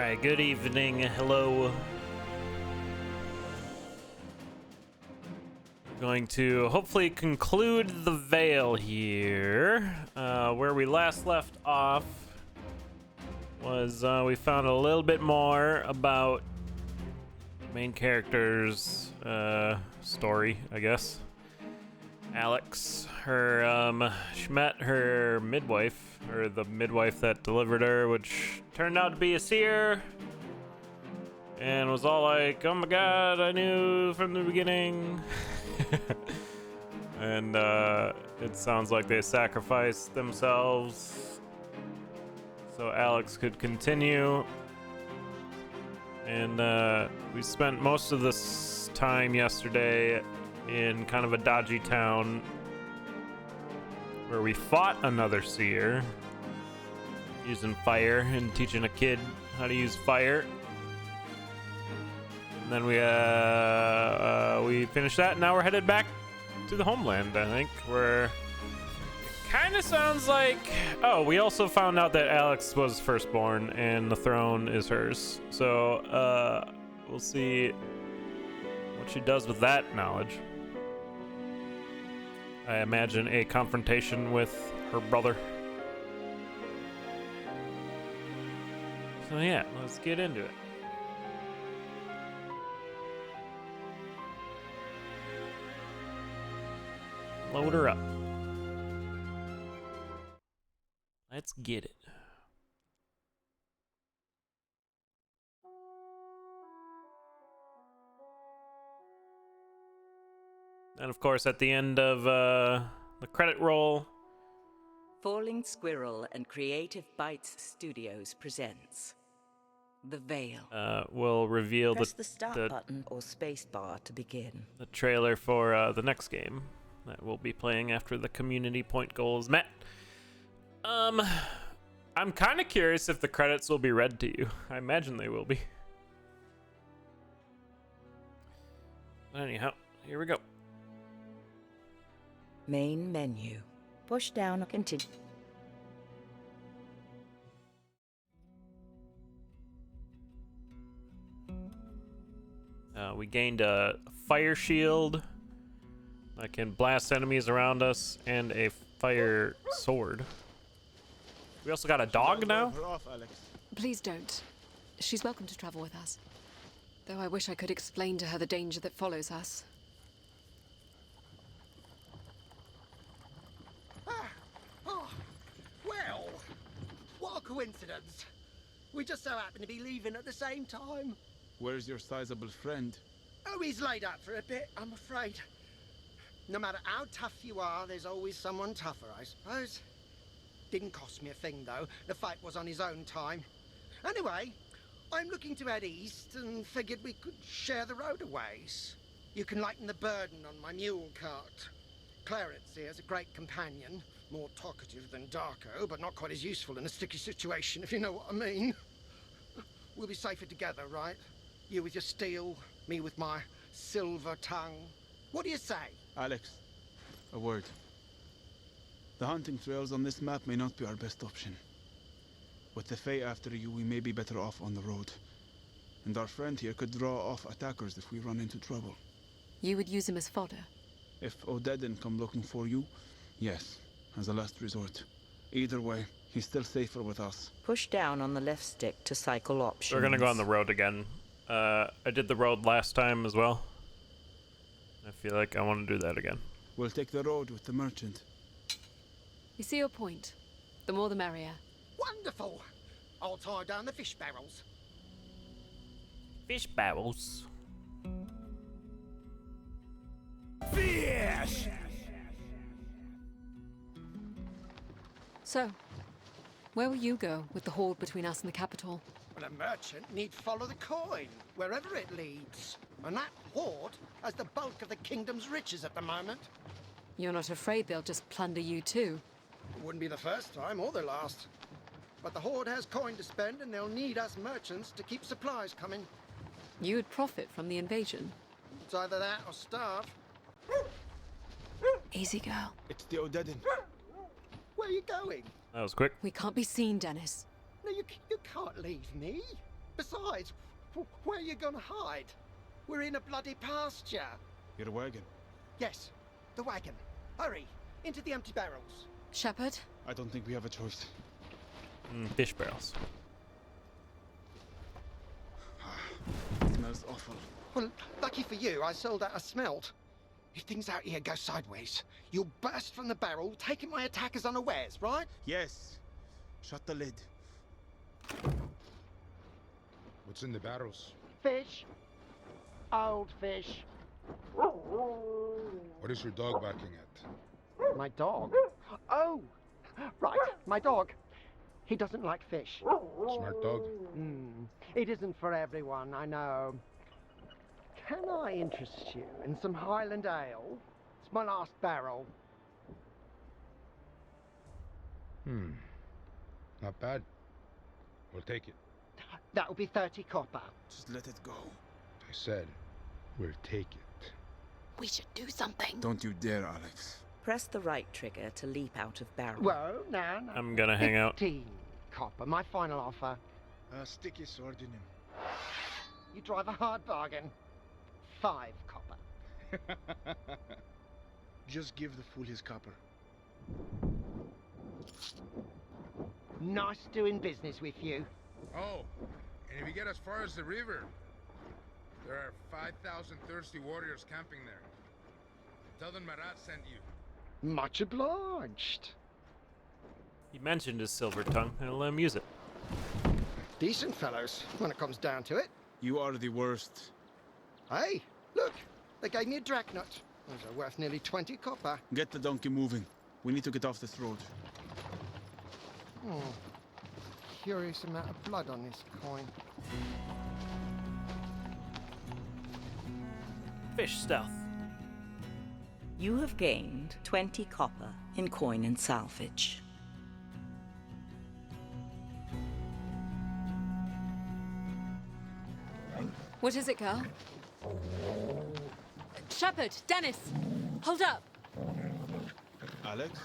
Alright, good evening. Hello. Going to hopefully conclude the Vale here. Where we last left off was we found a little bit more about the main character's story, I guess. Alex, she met her midwife, or the midwife that delivered her, which turned out to be a seer, and was all like, oh my god, I knew from the beginning. And it sounds like they sacrificed themselves so Alex could continue. And we spent most of this time yesterday in kind of a dodgy town where we fought another seer using fire and teaching a kid how to use fire. And then we finished that, and now we're headed back to the homeland, I think, where it kind of sounds like... Oh, we also found out that Alex was firstborn, and the throne is hers. So, we'll see what she does with that knowledge. I imagine a confrontation with her brother. So yeah, let's get into it. Load her up. Let's get it. And of course, at the end of the credit roll, Falling Squirrel and Creative Bites Studios presents The Vale. we'll reveal Press the start button or space bar to begin. the trailer for the next game that we'll be playing after the community point goal is met. I'm kind of curious if the credits will be read to you. I imagine they will be. But anyhow, here we go. Main menu. Push down or continue. We gained a fire shield that can blast enemies around us, and a fire sword. We also got a dog now? Please don't. She's welcome to travel with us. Though I wish I could explain to her the danger that follows us. Well, what a coincidence. We just so happen to be leaving at the same time. Where's your sizable friend? Oh, he's laid up for a bit, I'm afraid. No matter how tough you are, there's always someone tougher, I suppose. Didn't cost me a thing, though. The fight was on his own time. Anyway, I'm looking to head east and figured we could share the road a ways. You can lighten the burden on my mule cart. Clarence here's a great companion. More talkative than Darko, but not quite as useful in a sticky situation, if you know what I mean. We'll be safer together, right? You with your steel, me with my silver tongue. What do you say? Alex, a word. The hunting trails on this map may not be our best option. With the Fae after you, we may be better off on the road. And our friend here could draw off attackers if we run into trouble. You would use him as fodder. If Odedin come looking for you, yes, as a last resort. Either way, he's still safer with us. Push down on the left stick to cycle options. We're gonna go on the road again. I did the road last time as well. I feel like I want to do that again. We'll take the road with the merchant. You see your point. The more the merrier. Wonderful! I'll tie down the fish barrels. Fish barrels. Fish! So, where will you go with the horde between us and the capital? Well, a merchant need follow the coin, wherever it leads. And that horde has the bulk of the kingdom's riches at the moment. You're not afraid they'll just plunder you too? It wouldn't be the first time or the last. But the horde has coin to spend, and they'll need us merchants to keep supplies coming. You would profit from the invasion. It's either that or starve. Easy, girl. It's the Odedin. Where are you going? That was quick. We can't be seen, Dennis. No, you can't leave me. Besides, where are you gonna hide? We're in a bloody pasture. Your wagon. Yes, the wagon. Hurry, into the empty barrels. Shepard? I don't think we have a choice. Fish barrels. It smells awful. Well, lucky for you, I sold out a smelt. If things out here go sideways, you'll burst from the barrel, taking my attackers unawares, right? Yes. Shut the lid. What's in the barrels? Fish. Old fish. What is your dog barking at? My dog? Oh, right, my dog. He doesn't like fish. Smart dog. It isn't for everyone, I know. Can I interest you in some Highland ale? It's my last barrel. Not bad. We'll take it. That'll be 30 copper. Just let it go. I said, we'll take it. We should do something. Don't you dare, Alex. Press the right trigger to leap out of barrel. Well, no. I'm gonna hang out. 15 copper, my final offer. Stick your sword in him. You drive a hard bargain. 5 copper. Just give the fool his copper. Nice doing business with you. Oh, and if you get as far as the river, there are 5,000 thirsty warriors camping there. Tell them Marat sent you. Much obliged. He mentioned his silver tongue, and I'll let him use it. Decent fellows, when it comes down to it. You are the worst. Hey, look, they gave me a drachnut. Those are worth nearly 20 copper. Get the donkey moving. We need to get off this road. Curious amount of blood on this coin. Fish stealth. You have gained 20 copper in coin and salvage. What is it, girl? Shepard! Dennis! Hold up! Alex?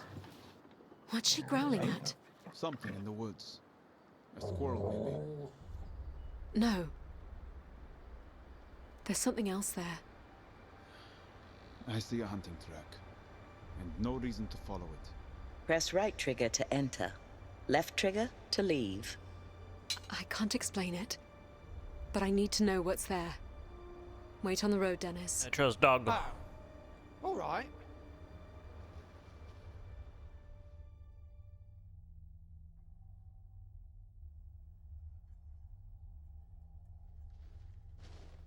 What's she growling at? Something in the woods. A squirrel, maybe. No. There's something else there. I see a hunting track. And no reason to follow it. Press right trigger to enter. Left trigger to leave. I can't explain it, but I need to know what's there. Wait on the road, Dennis. I trust dog. All right.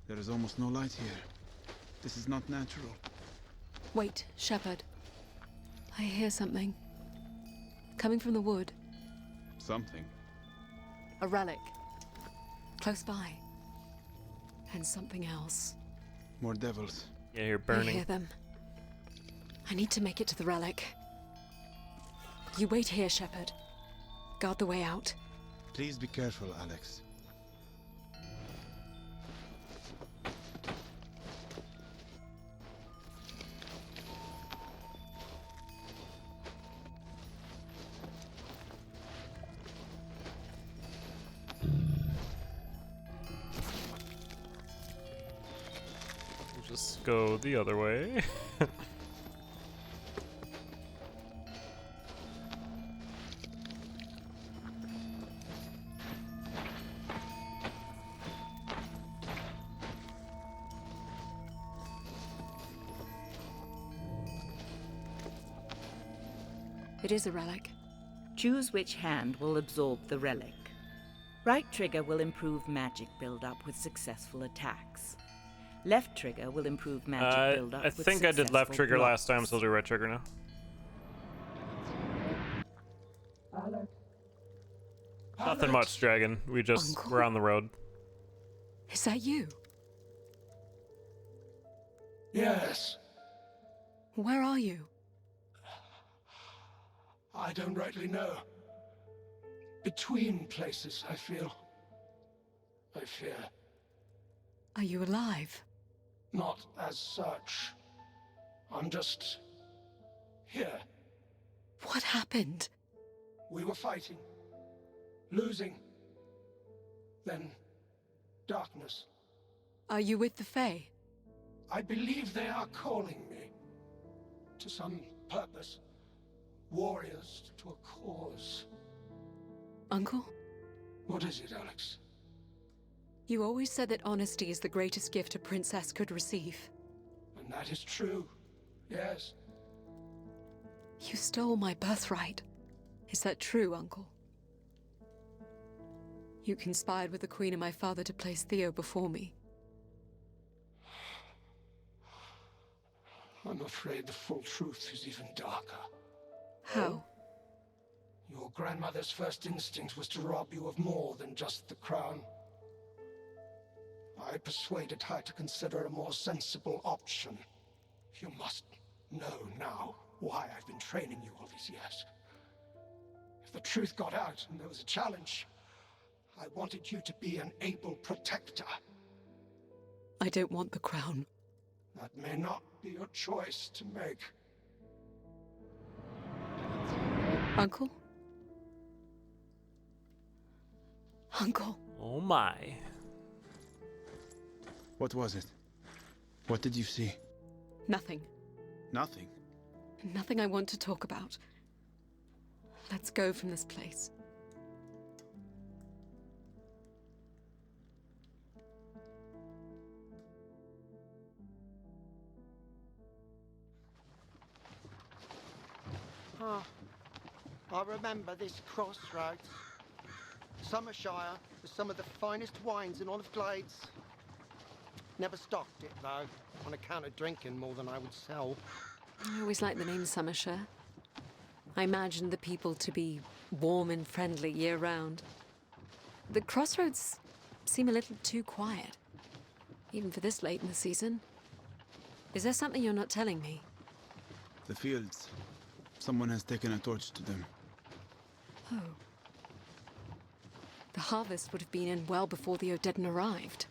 There is almost no light here. This is not natural. Wait, Shepard. I hear something. Coming from the wood. Something. A relic. Close by. And something else. More devils. Yeah, you're I burning. hear them. I need to make it to the relic. You wait here, Shepard. Guard the way out. Please be careful, Alex. Just go the other way. It is a relic. Choose which hand will absorb the relic. Right trigger will improve magic build-up with successful attacks. Left trigger will improve magic build-up I with think I did left successful trigger last time, blocks. so I'll do right trigger now. Nothing much, Dragon. We're on the road. Is that you? Yes, Where are you? I don't rightly know. Between places, I feel. I fear. Are you alive? Not as such. I'm just here. What happened? We were fighting. Losing. Then darkness. Are you with the Fae? I believe they are calling me. To some purpose. Warriors to a cause. Uncle? What is it, Alex? You always said that honesty is the greatest gift a princess could receive. And that is true. Yes. You stole my birthright. Is that true, Uncle? You conspired with the Queen and my father to place Theo before me. I'm afraid the full truth is even darker. How? Your grandmother's first instinct was to rob you of more than just the crown. I persuaded her to consider a more sensible option. You must know now why I've been training you all these years. If the truth got out and there was a challenge, I wanted you to be an able protector. I don't want the crown. That may not be your choice to make. Uncle? Uncle? Oh my. What was it? What did you see? Nothing. Nothing. Nothing I want to talk about. Let's go from this place. I remember this crossroads. Summershire was some of the finest wines in all of Glades. Never stocked it, though, on account of drinking more than I would sell. I always liked the name Summershire. I imagined the people to be warm and friendly year-round. The crossroads seem a little too quiet, even for this late in the season. Is there something you're not telling me? The fields. Someone has taken a torch to them. Oh. The harvest would have been in well before the Odedan arrived.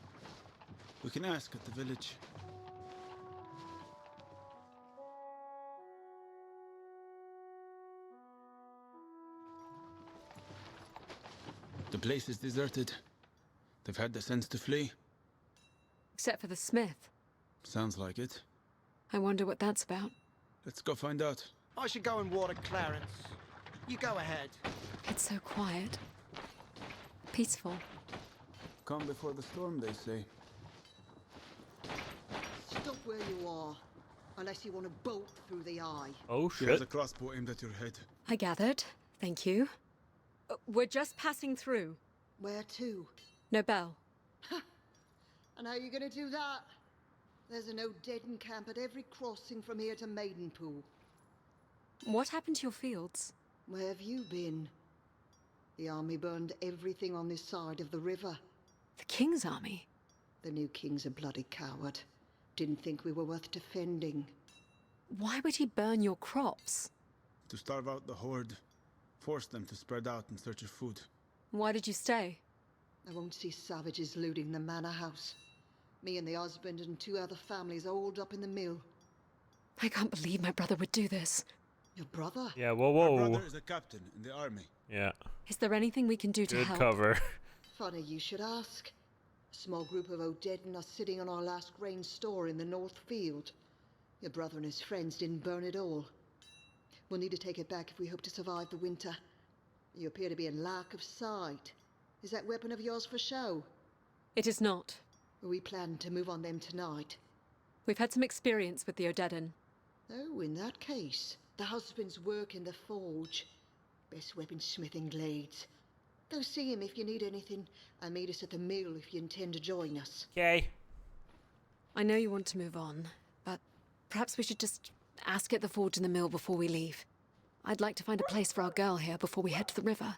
We can ask at the village. The place is deserted. They've had the sense to flee. Except for the smith. Sounds like it. I wonder what that's about. Let's go find out. I should go and water Clarence. You go ahead. It's so quiet. Peaceful. Calm before the storm, they say. Stop where you are, unless you want to bolt through the eye. Oh She has shit. a crossbow aimed at your head. I gathered. Thank you. We're just passing through. Where to? No bell. And how are you going to do that? There's an Odedan camp at every crossing from here to Maidenpool. What happened to your fields? Where have you been? The army burned everything on this side of the river. The King's army? The new king's a bloody coward. Didn't think we were worth defending. Why would he burn your crops? To starve out the horde. Force them to spread out in search of food. Why did you stay? I won't see savages looting the manor house. Me and the husband and 2 other families are holed up in the mill. I can't believe my brother would do this. Your brother? Yeah, whoa, My whoa. brother is a captain in the army. Yeah, Is there anything we can do to good help? cover. Funny you should ask. A small group of Odedan are sitting on our last grain store in the North Field. Your brother and his friends didn't burn it all. We'll need to take it back if we hope to survive the winter. You appear to be in lack of sight. Is that weapon of yours for show? It is not. We plan to move on them tonight. We've had some experience with the Odedan. Oh, in that case, the husband's work in the forge. Best weaponsmith in Glades. Go see him if you need anything, and meet us at the mill if you intend to join us. Okay. I know you want to move on, but perhaps we should just ask at the forge and the mill before we leave. I'd like to find a place for our girl here before we head to the river.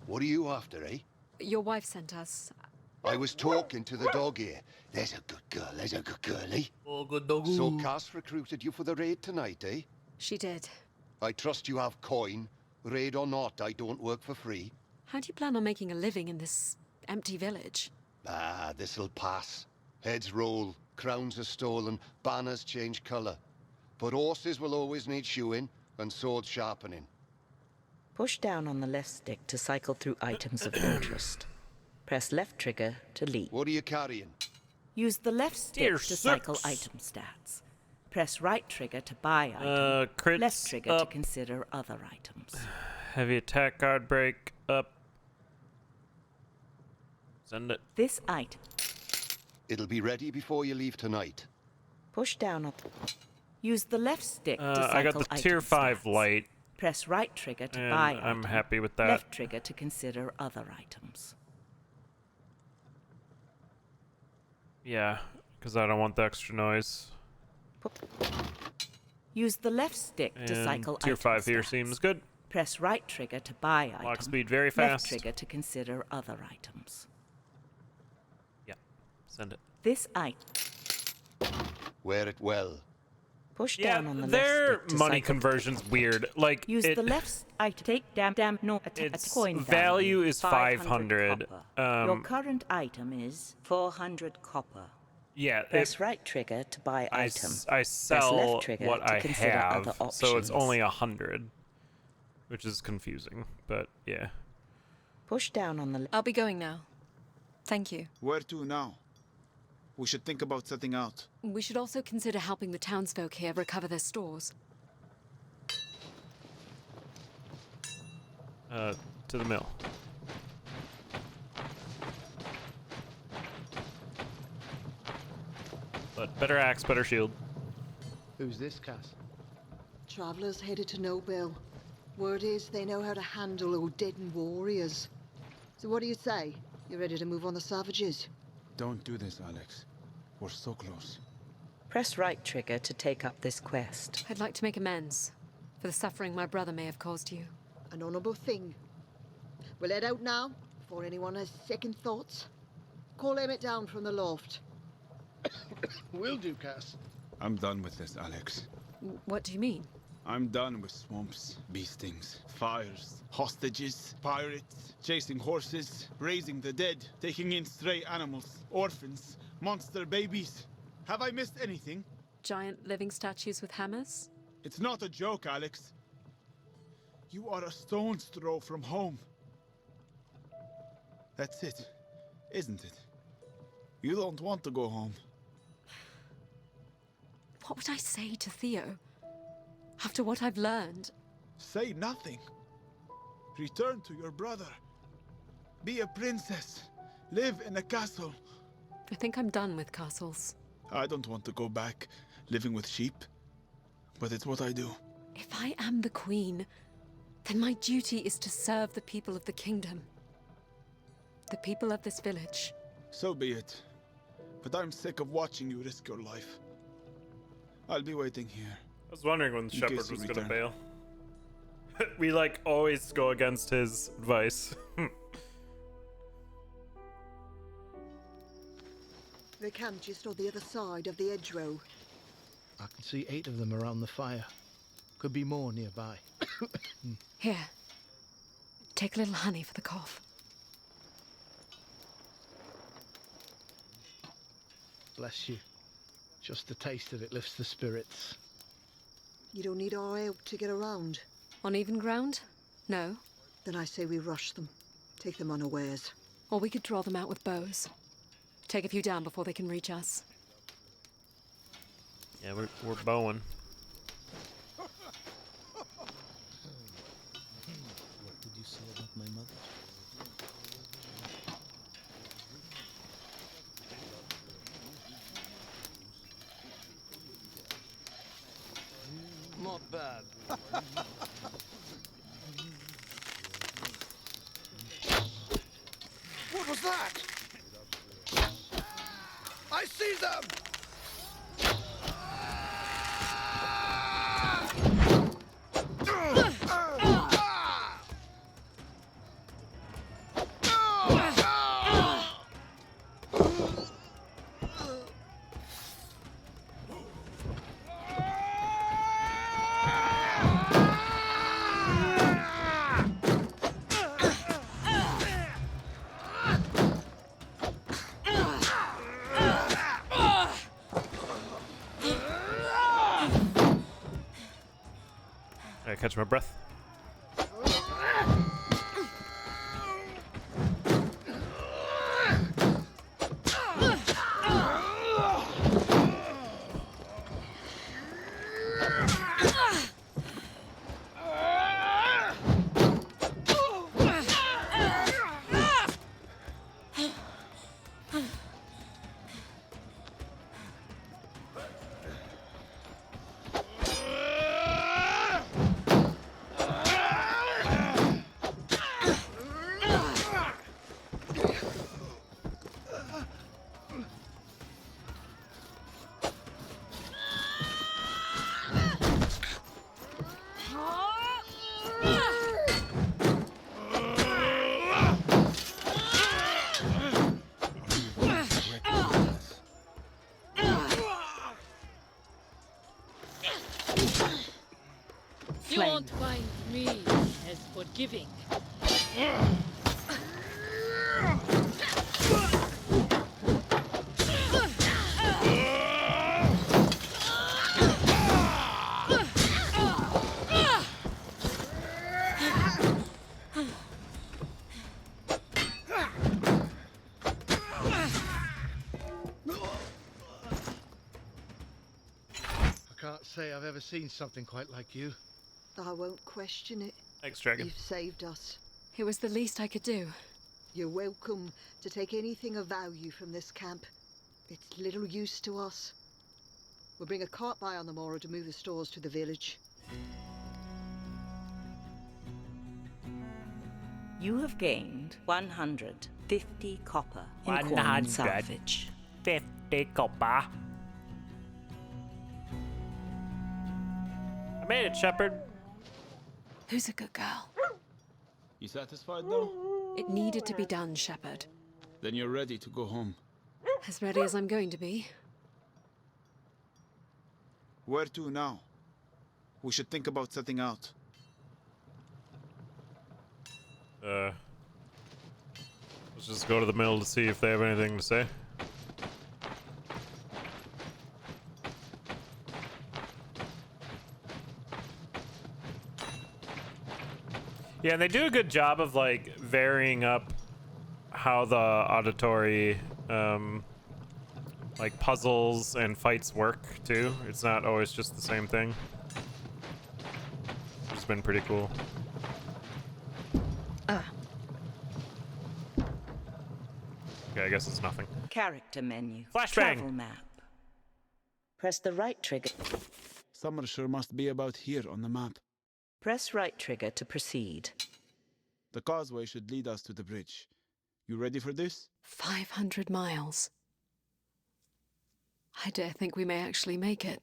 What are you after, eh? Your wife sent us. I was talking to the dog here. There's a good girl, there's a good girl, eh? Oh, good doggy. So Cass recruited you for the raid tonight, eh? She did. I trust you have coin. Raid or not, I don't work for free. How do you plan on making a living in this empty village? Ah, this'll pass. Heads roll, crowns are stolen, banners change colour. But horses will always need shoeing and sword sharpening. Push down on the left stick to cycle through items of interest. Press left trigger to leap. What are you carrying? Use the left stick Dear to cycle six. item stats. Press right trigger to buy item. Crits Left trigger up. to consider other items. Heavy attack, guard break up. Send it. This item. It'll be ready before you leave tonight. Push down on. Use the left stick to cycle I got the tier item 5 stats. light, Press right trigger to and buy I'm item. happy with that. Left trigger to consider other items. Yeah, because I don't want the extra noise. Use the left stick to And cycle tier item 5 here stats. seems good. Press right trigger to buy item. Lock speed very Left fast. trigger to consider other items. Yeah, send it. This item. Wear it well. Push Yeah, down on the their left stick to money cycle. conversion's weird. Like, Use it, the left item. Take damn no its coin value value. is 500. copper. Your current item is 400 copper. yeah, Press right trigger to buy I item. sell left trigger what to I consider have, other so it's options. only 100, which is confusing. But yeah, Push down on the I'll be going now. Thank you. Where to now? We should think about setting out. We should also consider helping the townsfolk here recover their stores. to the mill. But better axe, better shield. Who's this, Cass? Travelers headed to Nobel. Word is they know how to handle Odedan warriors. So what do you say? You ready to move on the savages? Don't do this, Alex. We're so close. Press right trigger to take up this quest. I'd like to make amends for the suffering my brother may have caused you. An honorable thing. We'll head out now, before anyone has second thoughts. Call Emmett down from the loft. Will do, Cass. I'm done with this, Alex. What do you mean? I'm done with swamps, bee stings, fires, hostages, pirates, chasing horses, raising the dead, taking in stray animals, orphans, monster babies. Have I missed anything? Giant living statues with hammers? It's not a joke, Alex. You are a stone's throw from home. That's it, isn't it? You don't want to go home. What would I say to Theo? After what I've learned? Say nothing. Return to your brother. Be a princess. Live in a castle. I think I'm done with castles. I don't want to go back living with sheep, but it's what I do. If I am the queen, then my duty is to serve the people of the kingdom. The people of this village. So be it. But I'm sick of watching you risk your life. I'll be waiting here. I was wondering when In Shepard case you was gonna return. bail. We like always go against his advice. They camp just on the other side of the hedgerow. I can see 8 of them around the fire. Could be more nearby. Here. Take a little honey for the cough. Bless you. Just the taste of it lifts the spirits. You don't need our help to get around. On even ground? No. Then I say we rush them. Take them unawares. Or we could draw them out with bows. Take a few down before they can reach us. Yeah, we're bowing. What did you say about my mother? Not bad. What was that? I see them! I catch my breath. You won't find me as forgiving. I can't say I've ever seen something quite like you. I won't question it. Thanks, Dragon. You've saved us. It was the least I could do. You're welcome to take anything of value from this camp. It's little use to us. We'll bring a cart by on the morrow to move the stores to the village. You have gained 150 copper in corn and salvage. 50 copper. I made it, Shepard. Who's a good girl? You satisfied now? It needed to be done, Shepard. Then you're ready to go home. As ready as I'm going to be. Where to now? We should think about setting out. Let's just go to the mill to see if they have anything to say. Yeah, and they do a good job of like varying up how the auditory like puzzles and fights work too. It's not always just the same thing. It's been pretty cool. Okay, I guess it's nothing. Character menu. Flashbang. Travel map. Press the right trigger. Summer sure must be about here on the map. Press right trigger to proceed. The causeway should lead us to the bridge. You ready for this? 500 miles. I dare think we may actually make it.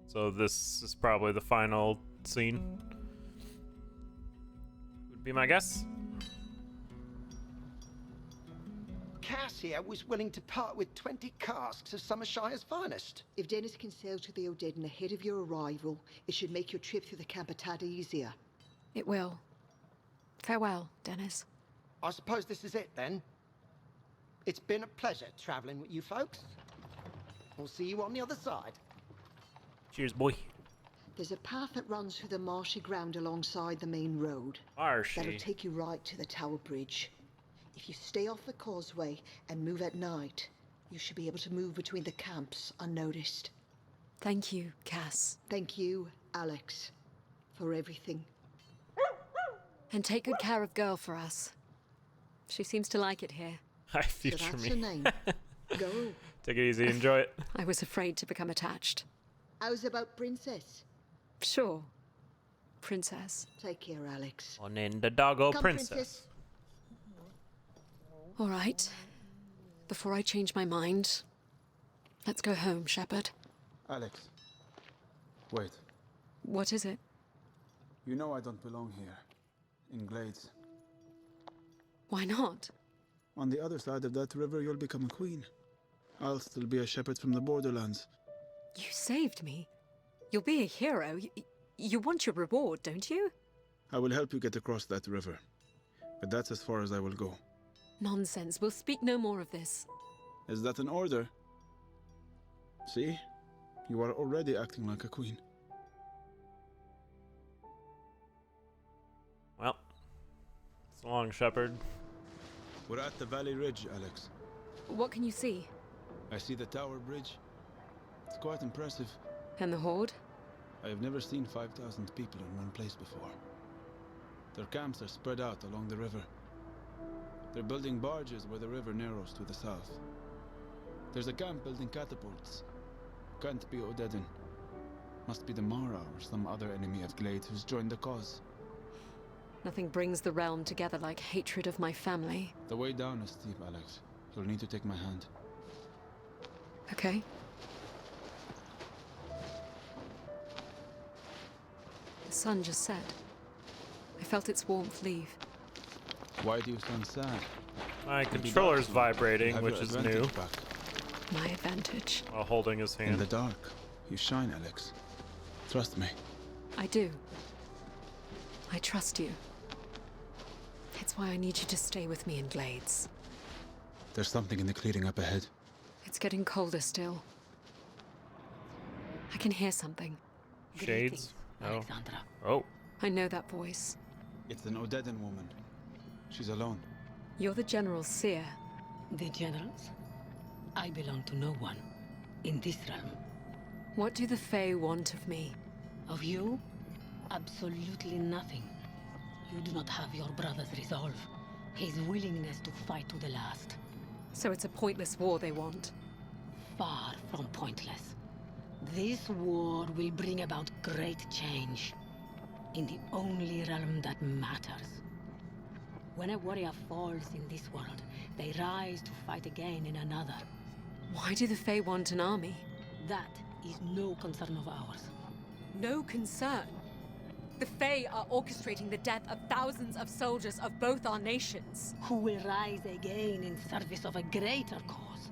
So this is probably the final scene. Would be my guess. Cassia was willing to part with 20 casks of Summershire's finest. If Dennis can sail to the O'Deddon ahead of your arrival, it should make your trip through the camp a tad easier. It will. Farewell, Dennis. I suppose this is it then. It's been a pleasure traveling with you folks. We'll see you on the other side. Cheers, boy. There's a path that runs through the marshy ground alongside the main road. Marshy. That'll take you right to the Tower Bridge. If you stay off the causeway and move at night, you should be able to move between the camps unnoticed. Thank you, Cass. Thank you, Alex, for everything. And take good care of Girl for us. She seems to like it here. Hi, So future that's me. her name. Go. Take it easy, enjoy it. I was afraid to become attached. How's about Princess? Sure. Princess. Take care, Alex. On in the doggo Come, princess. All right. Before I change my mind, let's go home, Shepard. Alex. Wait. What is it? You know I don't belong here. In Glades. Why not? On the other side of that river, you'll become a queen. I'll still be a shepherd from the borderlands. You saved me. You'll be a hero. You want your reward, don't you? I will help you get across that river. But that's as far as I will go. Nonsense. We'll speak no more of this. Is that an order? See? You are already acting like a queen. So long, Shepherd. We're at the Valley Ridge, Alex. What can you see? I see the Tower Bridge. It's quite impressive. And the Horde? I have never seen 5,000 people in one place before. Their camps are spread out along the river. They're building barges where the river narrows to the south. There's a camp building catapults. Can't be Odedin. Must be the Mara or some other enemy of Glade who's joined the cause. Nothing brings the realm together like hatred of my family. The way down is steep, Alex. You'll need to take my hand. Okay. The sun just set. I felt its warmth leave. Why do you sound sad? My controller's vibrating, which is new. Back. My advantage. While holding his hand. In the dark, you shine, Alex. Trust me. I do. I trust you. It's why I need you to stay with me in Glades. There's something in the clearing up ahead. It's getting colder still. I can hear something. Shades? Oh. Alexandra. Oh. I know that voice. It's an Odedin woman. She's alone. You're the General's seer. The generals? I belong to no one. In this realm. What do the Fae want of me? Of you? Absolutely nothing. You do not have your brother's resolve. His willingness to fight to the last. So it's a pointless war they want. Far from pointless. This war will bring about great change. In the only realm that matters. When a warrior falls in this world, they rise to fight again in another. Why do the Fae want an army? That is no concern of ours. No concern. The Fae are orchestrating the death of thousands of soldiers of both our nations. Who will rise again in service of a greater cause.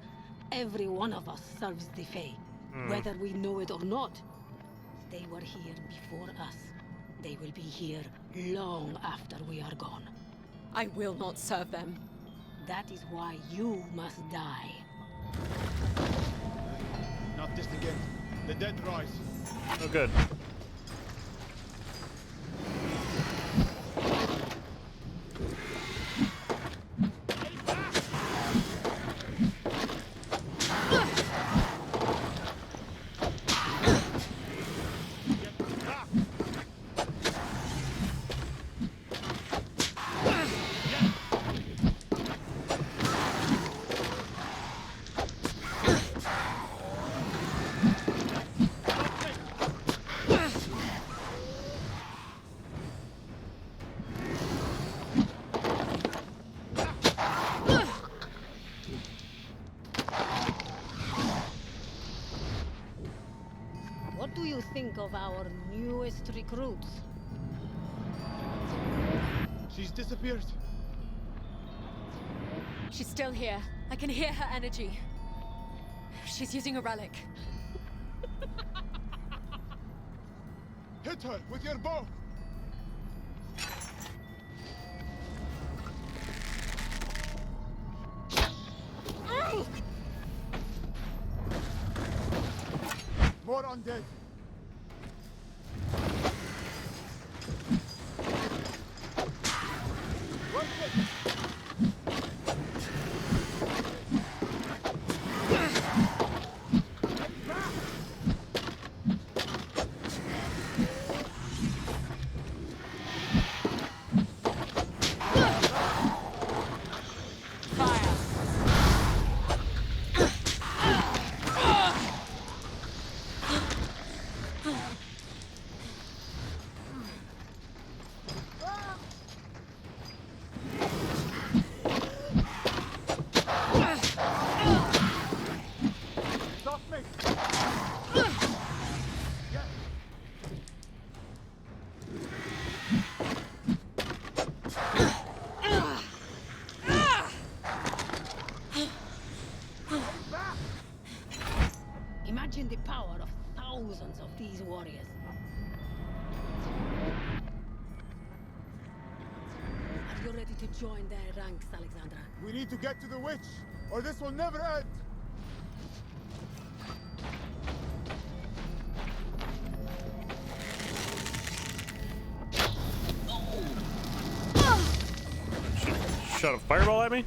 Every one of us serves the Fae, whether we know it or not. They were here before us. They will be here long after we are gone. I will not serve them. That is why you must die. Not this again. The dead rise. Oh, good. What do you think of our newest recruits? She's disappeared. She's still here. I can hear her energy. She's using a relic. Hit her with your bow. More undead. Imagine the power of thousands of these warriors. Are you ready to join their ranks, Alexandra? We need to get to the witch, or this will never end. shot a fireball at me?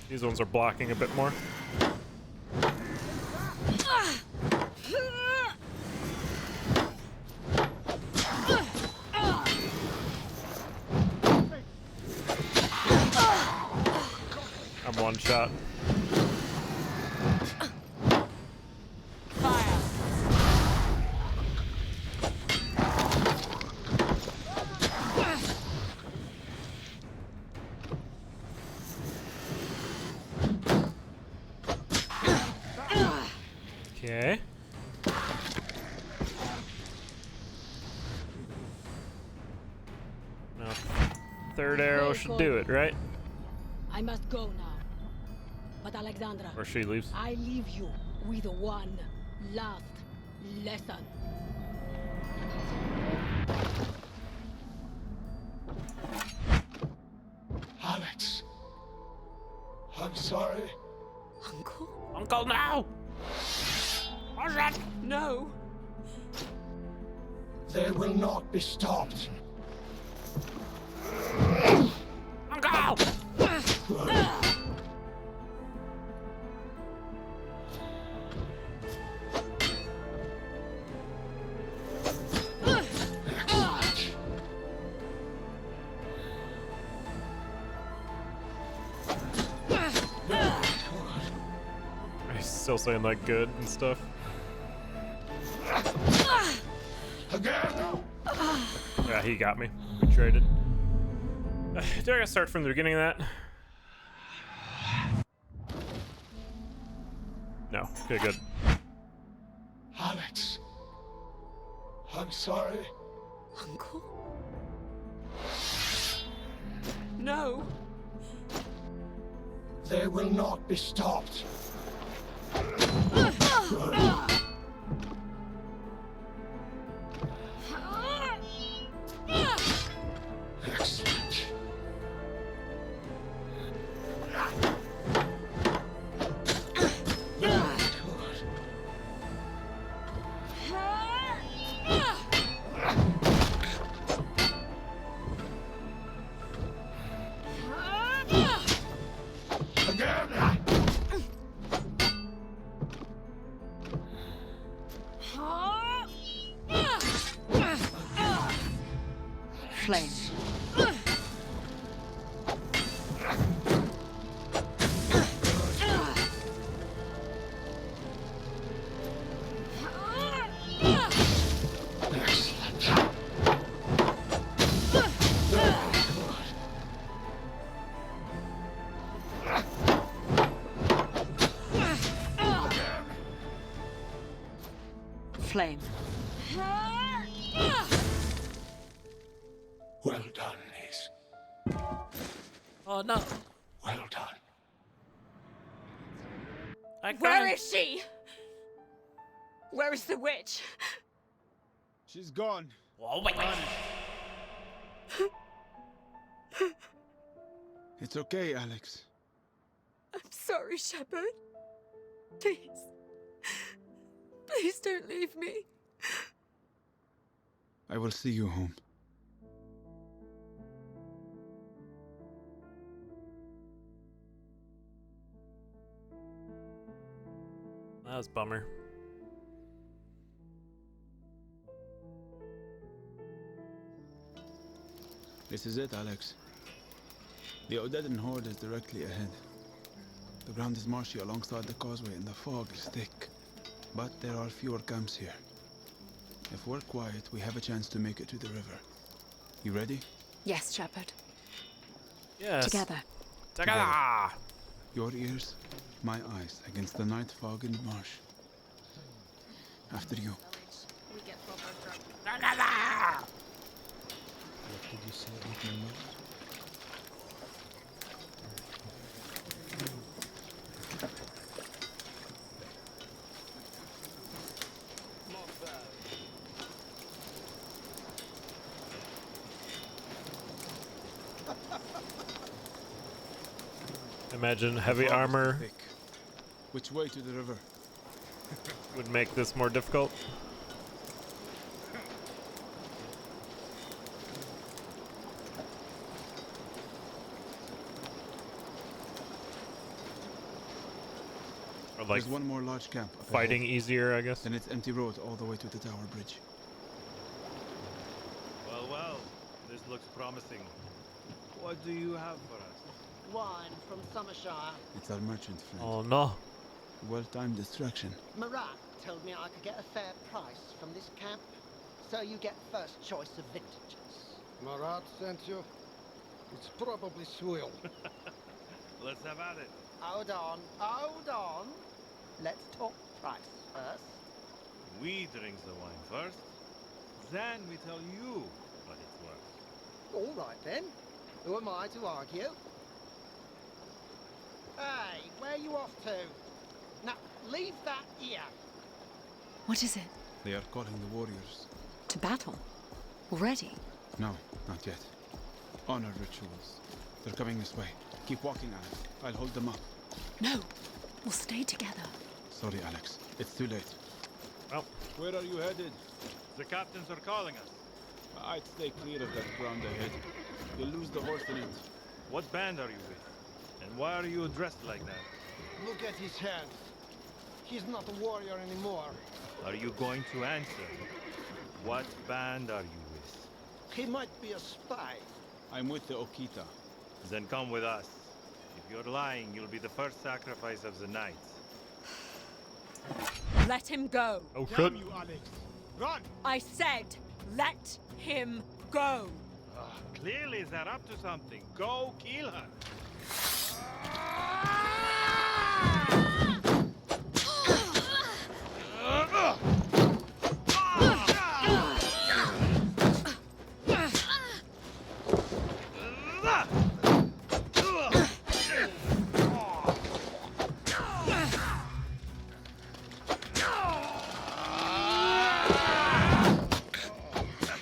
These ones are blocking a bit more. I'm one shot. Okay. Now, third arrow should do it, right? I must go now. But Alexandra, Or she leaves. I leave you with one last lesson. Alex. I'm sorry. Uncle? Uncle, now! What's that? No. They will not be stopped. Uncle! He's still saying like good and stuff. Yeah, he got me. We traded. Do I gotta start from the beginning of that? No. Okay, good. Alex. I'm sorry. Uncle? No. They will not be stopped. Excellent. Flame. Flame. Well done, niece. Oh no. Well done. Where is she? Where is the witch? She's gone. Oh my God. It's okay, Alex. I'm sorry, Shepard. Please. Please don't leave me. I will see you home. That was a bummer. This is it, Alex. The Odedan horde is directly ahead. The ground is marshy alongside the causeway and the fog is thick. But there are fewer camps here. If we're quiet, we have a chance to make it to the river. You ready? Yes, Shepherd. Yes. Together. Together. Your ears, my eyes, against the night fog in the marsh. After you. What did you say about my mother? Imagine heavy armor Thick. Which way to the river? would make this more difficult. Or like There's one more large camp. up fighting ahead. easier, I guess. Then it's empty road all the way to the tower bridge. Well, well, this looks promising. What do you have for us? Wine from Summershire. It's our merchant friend. Oh no. Well-timed distraction. Marat told me I could get a fair price from this camp, so you get first choice of vintages. Marat sent you? It's probably swill. Let's have at it. Hold on, hold on. Let's talk price first. We drink the wine first, then we tell you what it's worth. All right then. Who am I to argue? Hey, where you off to? Now, leave that here. What is it? They are calling the warriors. To battle? Already? No, not yet. Honor rituals. They're coming this way. Keep walking, Alex. I'll hold them up. No. We'll stay together. Sorry, Alex. It's too late. Well, Where are you headed? The captains are calling us. I'd stay clear of that ground ahead. You'll lose the horse in it. What band are you with? And why are you dressed like that? Look at his hands. He's not a warrior anymore. Are you going to answer? What band are you with? He might be a spy. I'm with the Okita. Then come with us. If you're lying, you'll be the first sacrifice of the night. Let him go. oh shit. Damn you, Alex. Run! I said, let him go. Clearly they're up to something. Go kill her.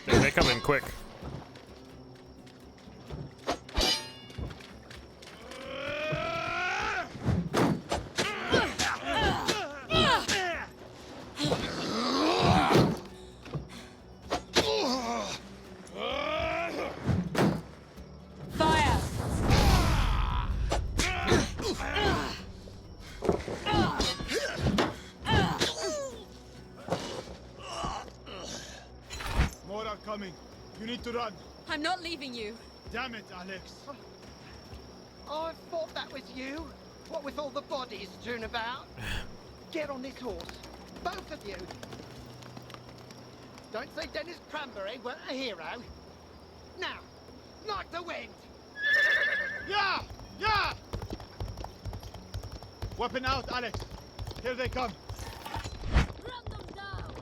They come in quick. Fire! More are coming. You need to run. I'm not leaving you. Damn it, Alex. Oh, I thought that was you. What with all the bodies strewn about? Get on this horse. Both of you. Don't say Dennis Cranberry weren't a hero. Now, like the wind. Yeah! Yeah! Weapon out, Alex. Here they come. Run them down!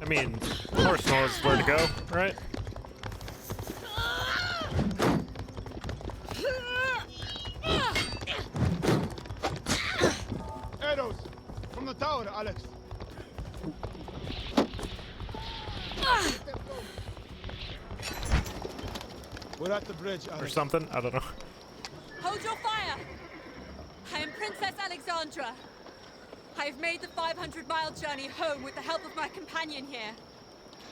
I mean, horse knows where to go, right? Arrows! From the tower, Alex. We're at the bridge, Alex. Or something. I don't know. Hold your fire! I am Princess Alexandra. I have made the 500-mile journey home with the help of my companion here.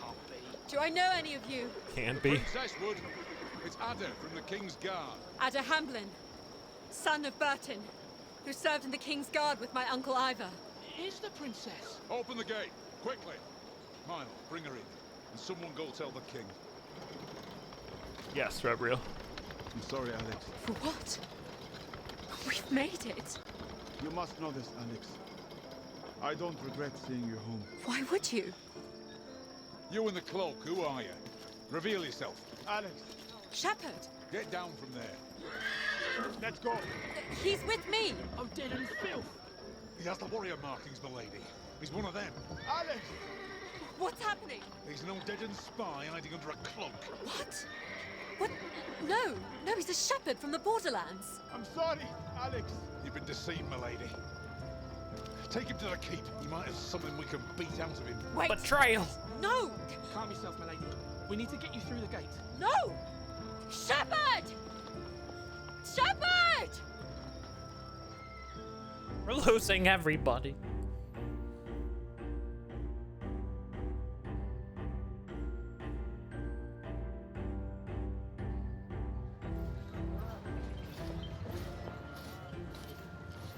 Can't be. Do I know any of you? Can't be. Princess Wood. It's Ada from the King's Guard. Ada Hamblin, son of Burton, who served in the King's Guard with my Uncle Ivor. Is the princess? Open the gate, quickly. Milo, bring her in. And someone go tell the king. Yes, Rebriel. I'm sorry, Alex. For what? We've made it. You must know this, Alex. I don't regret seeing you home. Why would you? You in the cloak, who are you? Reveal yourself. Alex! Shepard! Get down from there. Let's go! He's with me! Oh, dead and filth! He has the warrior markings, milady. He's one of them. Alex! What's happening? He's no deadened spy hiding under a cloak. What? What? No, he's a shepherd from the borderlands. I'm sorry, Alex. You've been deceived, milady. Take him to the keep. He might have something we can beat out of him. Wait! Betrayal! No! Calm yourself, milady. We need to get you through the gate. No! Shepard! Shepard! We're losing everybody.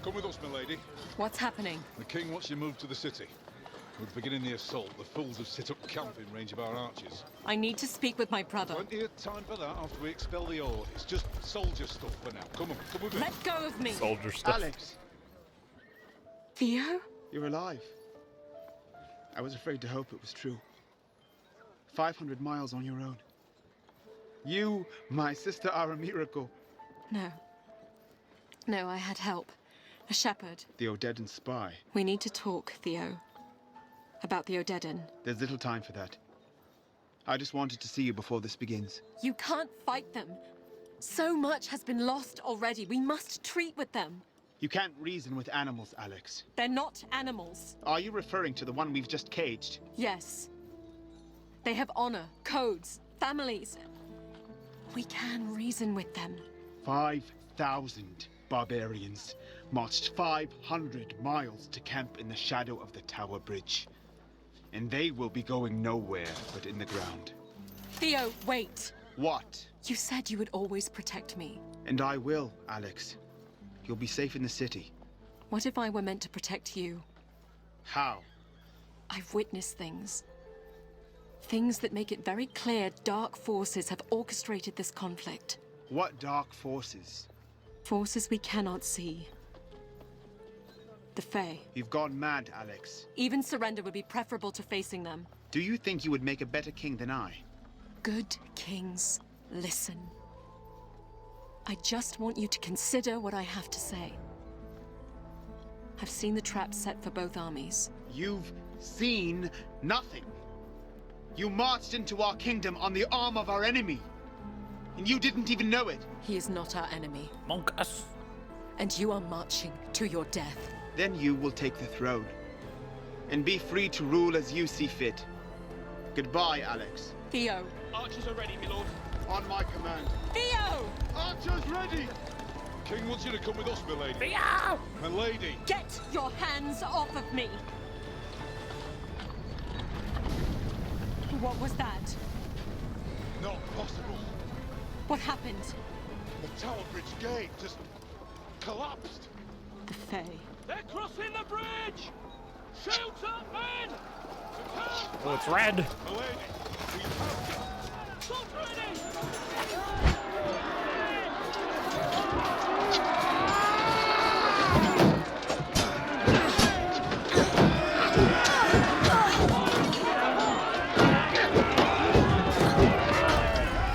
Come with us, milady. What's happening? The king wants you moved to the city. We're beginning the assault. The fools have set up camp in range of our archers. I need to speak with my brother. Plenty of time for that after we expel the horde. It's just soldier stuff for now. Come on, come with me. Let go of me! Soldier stuff. Alex! Theo? You're alive. I was afraid to hope it was true. 500 miles on your own. You, my sister, are a miracle. No, I had help. A shepherd. The Odedan spy. We need to talk, Theo. About the Odedan. There's little time for that. I just wanted to see you before this begins. You can't fight them. So much has been lost already. We must treat with them. You can't reason with animals, Alex. They're not animals. Are you referring to the one we've just caged? Yes. They have honor, codes, families. We can reason with them. 5,000 barbarians marched 500 miles to camp in the shadow of the Tower Bridge. And they will be going nowhere but in the ground. Theo, wait. What? You said you would always protect me. And I will, Alex. You'll be safe in the city. What if I were meant to protect you? How? I've witnessed things. Things that make it very clear dark forces have orchestrated this conflict. What dark forces? Forces we cannot see. The Fae. You've gone mad, Alex. Even surrender would be preferable to facing them. Do you think you would make a better king than I? Good kings, listen. I just want you to consider what I have to say. I've seen the traps set for both armies. You've seen nothing. You marched into our kingdom on the arm of our enemy. And you didn't even know it. He is not our enemy. Monk us. And you are marching to your death. Then you will take the throne. And be free to rule as you see fit. Goodbye, Alex. Theo. Archers are ready, my lord. On my command. Theo! Archers ready! The king wants you to come with us, milady. Theo! Milady! Get your hands off of me! What was that? Not possible. What happened? The Tower Bridge gate just collapsed. The Fae. They're crossing the bridge! Shoot up, men! Oh, it's red. Milady, we have you. Swords ready!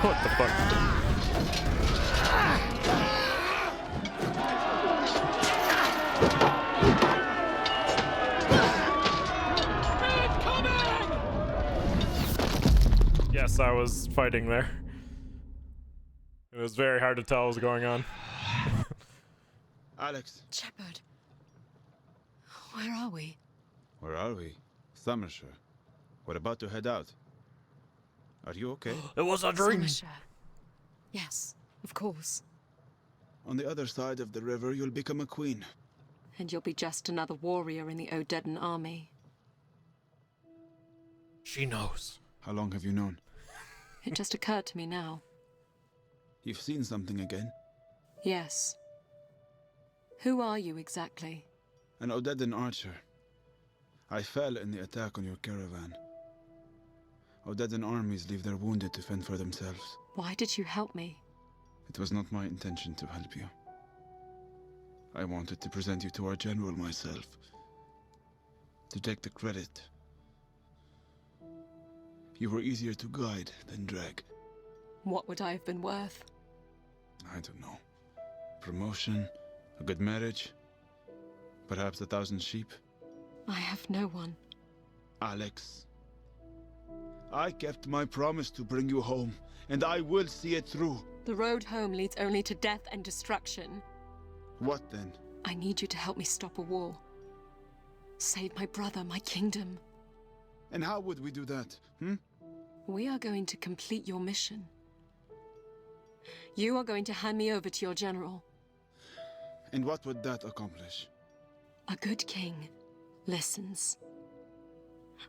What the fuck? Yes, I was fighting there. It was very hard to tell what was going on. Alex. Shepard. Where are we? Where are we? Summershire. We're about to head out. Are you okay? It was a dream. Summershire. Yes, of course. On the other side of the river, you'll become a queen. And you'll be just another warrior in the Odedan army. She knows. How long have you known? It just occurred to me now. You've seen something again? Yes. Who are you exactly? An Odedan archer. I fell in the attack on your caravan. Odedan armies leave their wounded to fend for themselves. Why did you help me? It was not my intention to help you. I wanted to present you to our general myself. To take the credit. You were easier to guide than drag. What would I have been worth? I don't know. Promotion, a good marriage, perhaps 1,000 sheep. I have no one. Alex, I kept my promise to bring you home, and I will see it through. The road home leads only to death and destruction. What then? I need you to help me stop a war. Save my brother, my kingdom. And how would we do that, We are going to complete your mission. You are going to hand me over to your general. And what would that accomplish? A good king listens.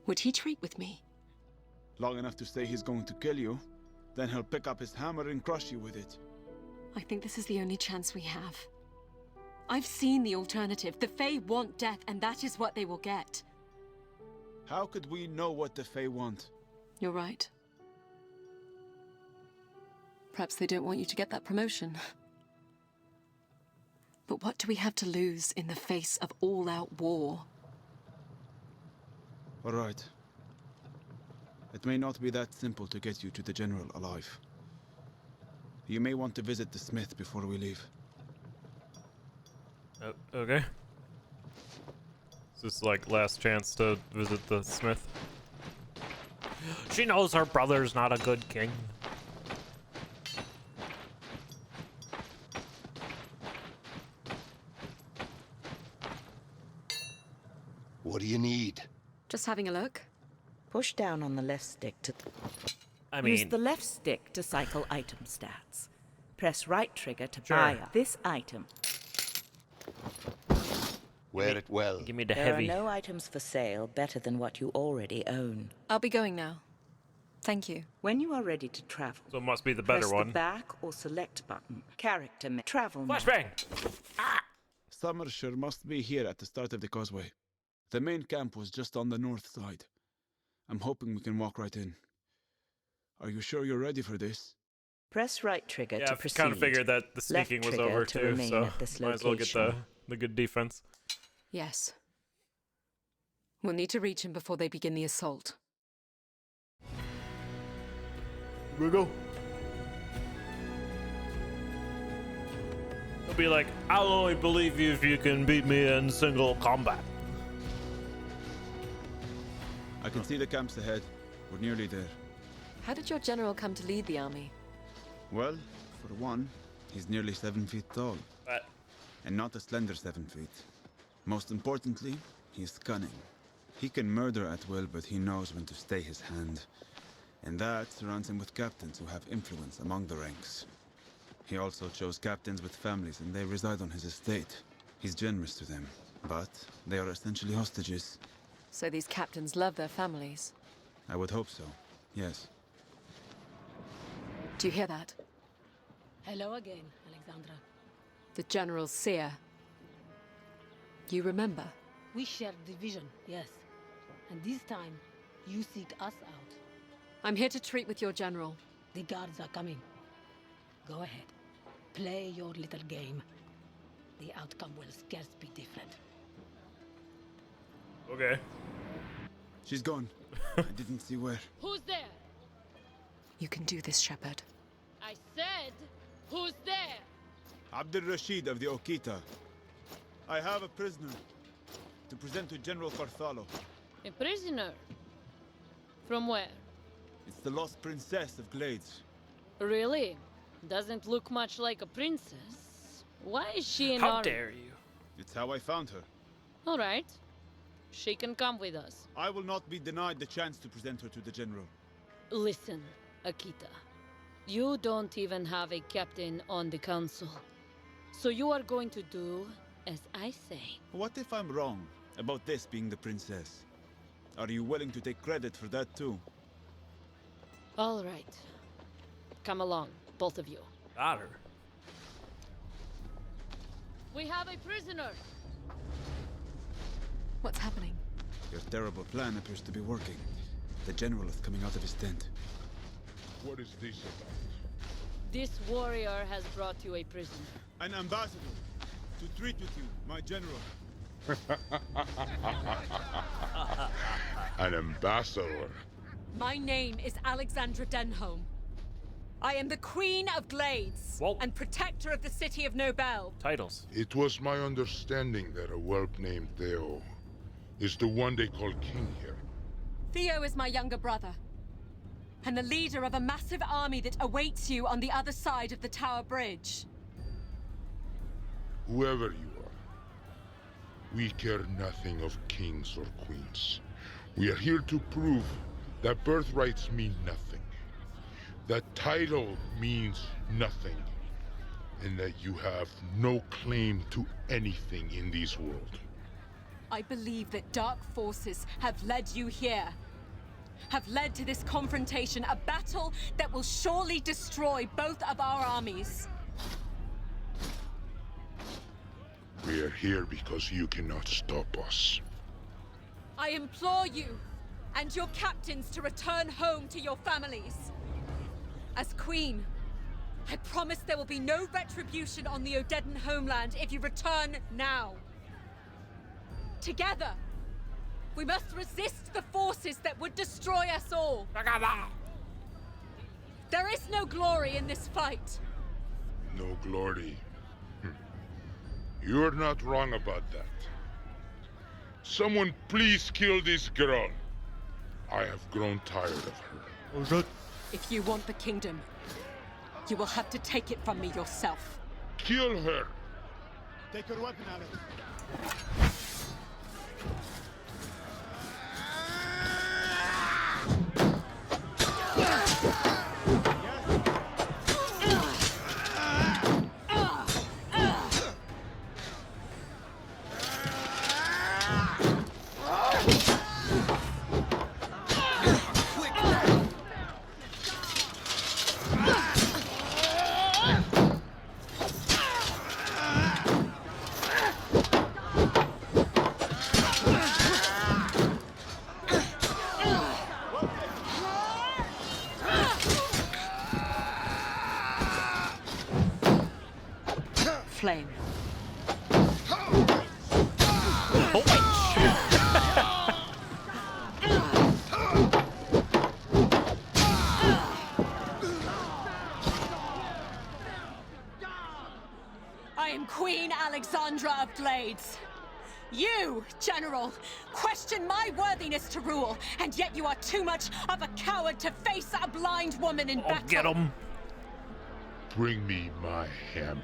Would he treat with me? Long enough to say he's going to kill you, then he'll pick up his hammer and crush you with it. I think this is the only chance we have. I've seen the alternative. The Fae want death, and that is what they will get. How could we know what the Fae want? You're right. Perhaps they don't want you to get that promotion. But what do we have to lose in the face of all-out war? All right. It may not be that simple to get you to the general alive. You may want to visit the smith before we leave. Okay. Is this like last chance to visit the smith? She knows her brother's not a good king. What do you need? Just having a look. Push down on the left stick to... I mean... Use the left stick to cycle item stats. Press right trigger to Sure. buy this item. Wear it well. Give me the There heavy. are no items for sale better than what you already own. I'll be going now. Thank you. When you are ready to travel, So it must be the better press one. the back or select button. Character travel mode. Flashbang! Summershire must be here at the start of the causeway. The main camp was just on the north side. I'm hoping we can walk right in. Are you sure you're ready for this? Press right trigger Yeah, to I proceed. kind of figured that the Left sneaking was trigger over to too, remain so at this might as well get location. the good defense. Yes. We'll need to reach him before they begin the assault. Here we go. He'll be like, I'll only believe you if you can beat me in single combat. I can see the camps ahead. We're nearly there. How did your general come to lead the army? Well, for one, he's nearly 7 feet tall. And not a slender 7 feet. Most importantly, he's cunning. He can murder at will, but he knows when to stay his hand. And that surrounds him with captains who have influence among the ranks. He also chose captains with families, and they reside on his estate. He's generous to them, but they are essentially hostages. So these captains love their families. I would hope so, yes. Do you hear that? Hello again, Alexandra. The General's seer. You remember? We shared the vision, yes. And this time, you seek us out. I'm here to treat with your general. The guards are coming. Go ahead. Play your little game. The outcome will scarce be different. Okay. She's gone. I didn't see where. Who's there? You can do this, Shepherd. I said, who's there? Abdul Rashid of the Okita. I have a prisoner to present to General Carthalo. A prisoner? From where? It's the lost princess of Glades. Really? Doesn't look much like a princess. Why is she in How our... dare you? It's how I found her. All right. She can come with us. I will not be denied the chance to present her to the General. Listen, Akita. You don't even have a captain on the council. So you are going to do as I say. What if I'm wrong about this being the princess? Are you willing to take credit for that too? All right. Come along, both of you. Got her. We have a prisoner! What's happening? Your terrible plan appears to be working. The general is coming out of his tent. What is this about? This warrior has brought you a prisoner. An ambassador to treat with you, my general. An ambassador. My name is Alexandra Denholm. I am the Queen of Glades and protector of the city of Nobel. Titles. It was my understanding that a whelp named Theo is the one they call king here. Theo is my younger brother, and the leader of a massive army that awaits you on the other side of the Tower Bridge. Whoever you are, we care nothing of kings or queens. We are here to prove that birthrights mean nothing, that title means nothing, and that you have no claim to anything in this world. I believe that dark forces have led you here. Have led to this confrontation, a battle that will surely destroy both of our armies. We are here because you cannot stop us. I implore you and your captains to return home to your families. As Queen, I promise there will be no retribution on the Odedan homeland if you return now. Together, we must resist the forces that would destroy us all. There is no glory in this fight. No glory. You're not wrong about that. Someone please kill this girl. I have grown tired of her. If you want the kingdom, you will have to take it from me yourself. Kill her! Take her weapon, Alex. Flame. I am Queen Alexandra of Glades. You, General, question my worthiness to rule, and yet you are too much of a coward to face a blind woman in battle. Get him. Bring me my hammer.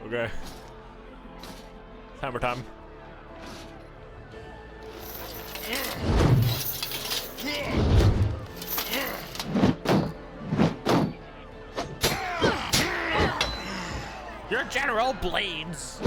Okay. Hammer time. Your general bleeds.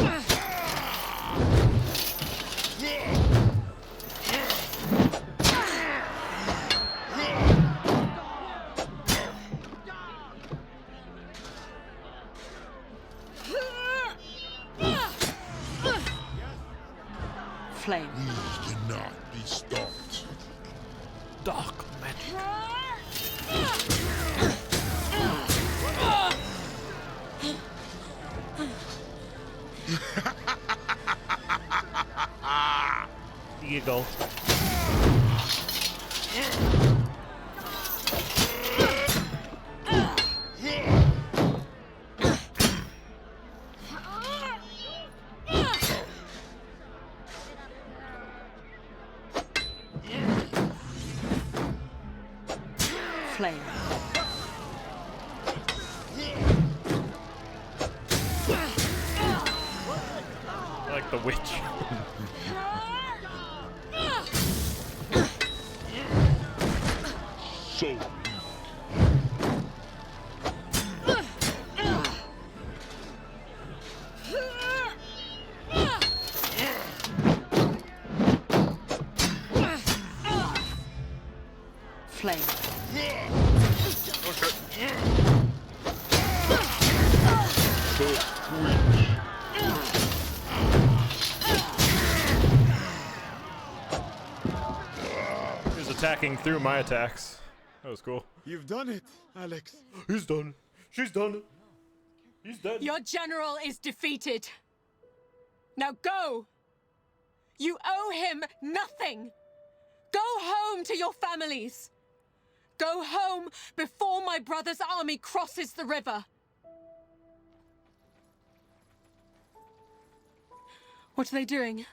Flame. We cannot be stopped. Dark magic. Eagle. Flame. Like the witch. So attacking through my attacks. That was cool. You've done it, Alex. He's done. She's done. He's dead. Your general is defeated. Now go! You owe him nothing! Go home to your families! Go home before my brother's army crosses the river! What are they doing?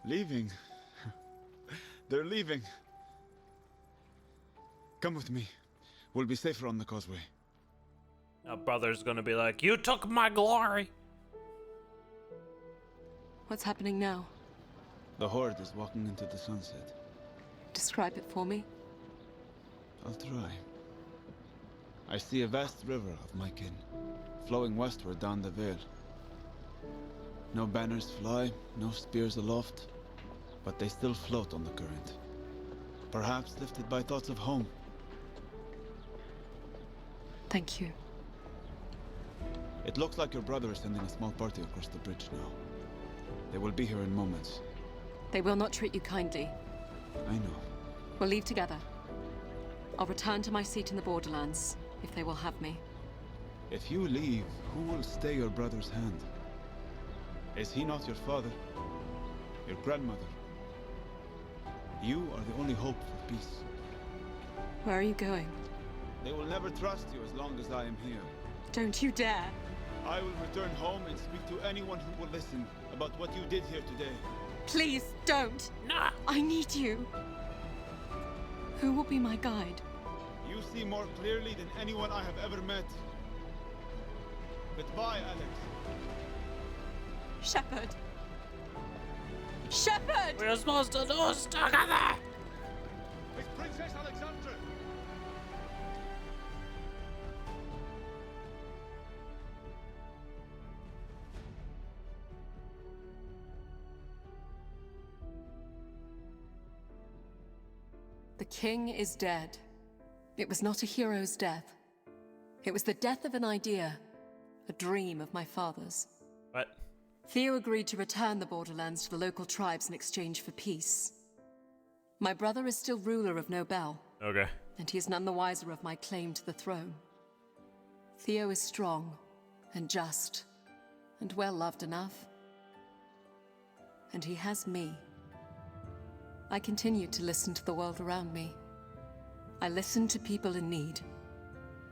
Leaving. They're leaving. Come with me. We'll be safer on the causeway. Now brother's gonna be like, you took my glory. What's happening now? The Horde is walking into the sunset. Describe it for me. I'll try. I see a vast river of my kin, flowing westward down the Vale. No banners fly, no spears aloft, but they still float on the current. Perhaps lifted by thoughts of home. Thank you. It looks like your brother is sending a small party across the bridge now. They will be here in moments. They will not treat you kindly. I know. We'll leave together. I'll return to my seat in the Borderlands, if they will have me. If you leave, who will stay your brother's hand? Is he not your father? Your grandmother? You are the only hope for peace. Where are you going? They will never trust you as long as I am here. Don't you dare! I will return home and speak to anyone who will listen about what you did here today. Please, don't! Nah! I need you! Who will be my guide? You see more clearly than anyone I have ever met. Goodbye, Alex. Shepard! Shepard! We're supposed to do this together! It's Princess Alexandra! The king is dead. It was not a hero's death. It was the death of an idea, a dream of my father's. What? Theo agreed to return the Borderlands to the local tribes in exchange for peace. My brother is still ruler of Nobel. Okay. And he is none the wiser of my claim to the throne. Theo is strong and just and well loved enough. And he has me. I continued to listen to the world around me. I listened to people in need.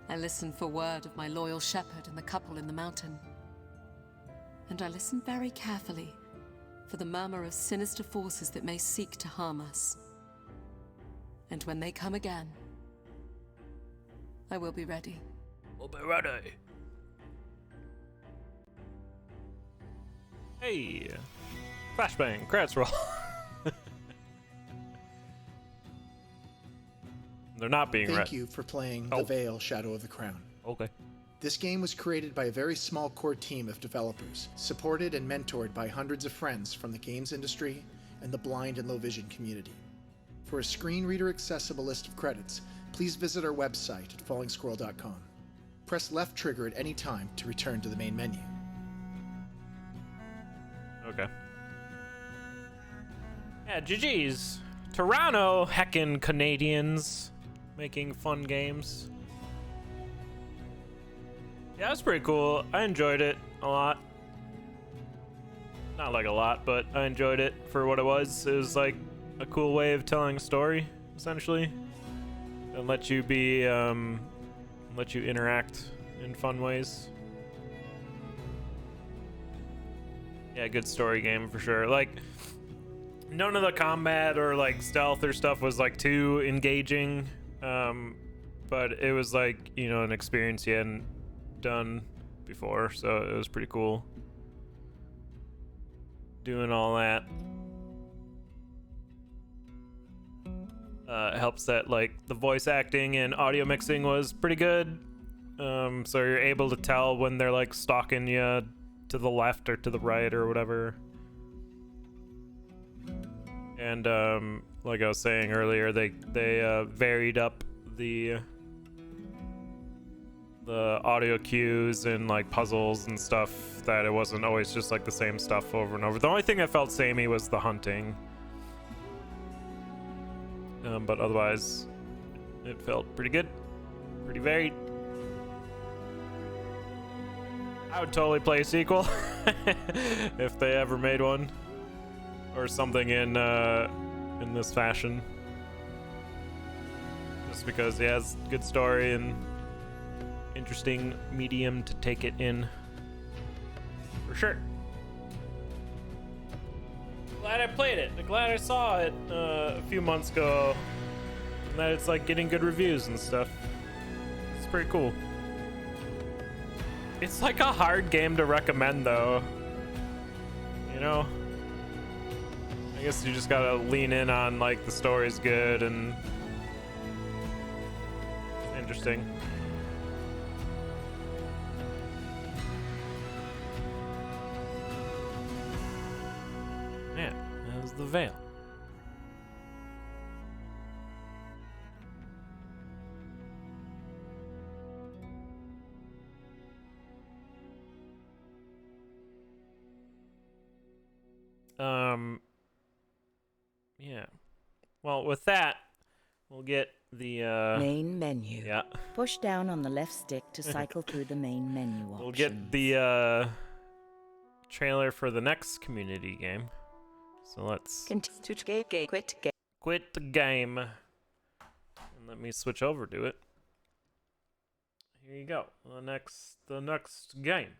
I listened for word of my loyal shepherd and the couple in the mountain. And I listened very carefully for the murmur of sinister forces that may seek to harm us. And when they come again, I will be ready. We'll be ready. Hey! Flashbang, credits roll. They're not being read. Thank you for playing The Vale, Shadow of the Crown. Okay. This game was created by a very small core team of developers, supported and mentored by hundreds of friends from the games industry and the blind and low vision community. For a screen reader accessible list of credits, please visit our website at fallingscroll.com. Press left trigger at any time to return to the main menu. Okay. Yeah, GG's. Toronto, heckin' Canadians. Making fun games. Yeah, that's pretty cool. I enjoyed it a lot. Not like a lot, but I enjoyed it for what it was. It was like a cool way of telling a story, essentially. And let you be, let you interact in fun ways. Yeah, good story game for sure. Like, none of the combat or like stealth or stuff was like too engaging. But it was like, you know, an experience you hadn't done before, so it was pretty cool doing all that. Helps that like the voice acting and audio mixing was pretty good, so you're able to tell when they're like stalking you to the left or to the right or whatever. And like I was saying earlier, they varied up the audio cues and like puzzles and stuff, that it wasn't always just like the same stuff over and over. The only thing that felt samey was the hunting. but otherwise it felt pretty good, pretty varied. I would totally play a sequel if they ever made one, or something in this fashion. Just because he has good story and interesting medium to take it in, for sure. Glad I played it. Glad I saw it a few months ago, and that it's like getting good reviews and stuff. It's pretty cool. It's like a hard game to recommend, though. You know? I guess you just gotta lean in on, like, the story's good and interesting. Yeah, that was the Vale. Yeah. Well, with that, we'll get the main menu. Yeah. Push down on the left stick to cycle through the main menu options. We'll get the trailer for the next community game. So let's quit the game. And let me switch over to it. Here you go. The next game.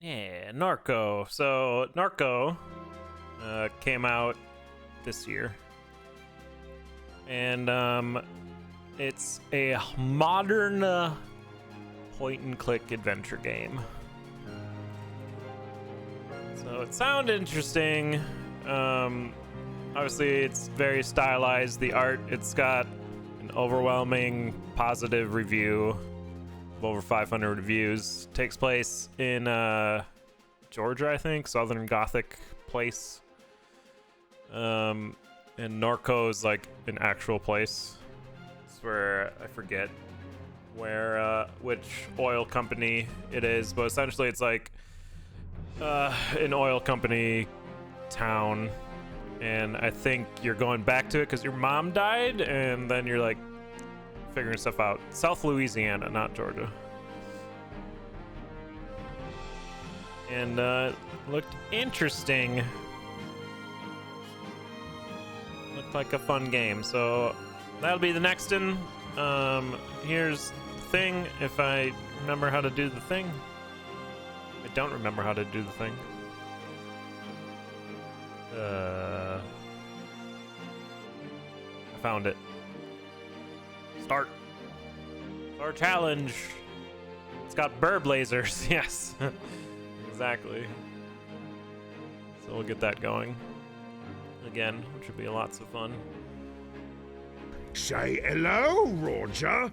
Yeah, Narco. So, Narco came out this year. And it's a modern point-and-click adventure game. So it sounded interesting. Obviously, it's very stylized. The art, it's got an overwhelming positive review. Over 500 reviews. Takes place in Georgia, I think, Southern Gothic place. And Norco is like an actual place. It's where I forget where which oil company it is, but essentially it's like an oil company town, and I think you're going back to it because your mom died, and then you're like figuring stuff out. South Louisiana, not Georgia. And looked interesting. Looked like a fun game. So that'll be the next one. Here's the thing. If I remember how to do the thing. I don't remember how to do the thing. I found it. Start challenge. It's got burr blazers. Yes. Exactly. So we'll get that going again, which would be lots of fun. Say hello, Roger.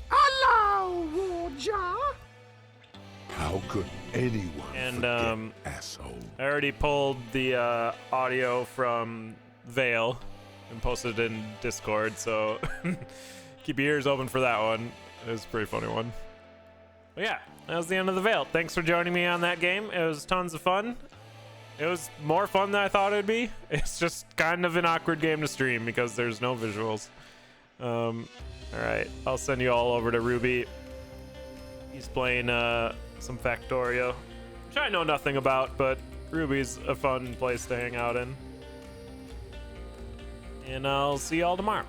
Hello, Roger. How could anyone forget, asshole? I already pulled the audio from Vale and posted it in Discord, so Keep your ears open for that one. It was a pretty funny one. But yeah, that was the end of the Vale. Thanks for joining me on that game. It was tons of fun. It was more fun than I thought it'd be. It's just kind of an awkward game to stream because there's no visuals. All right, I'll send you all over to Ruby. He's playing some Factorio, which I know nothing about, but Ruby's a fun place to hang out in. And I'll see y'all tomorrow.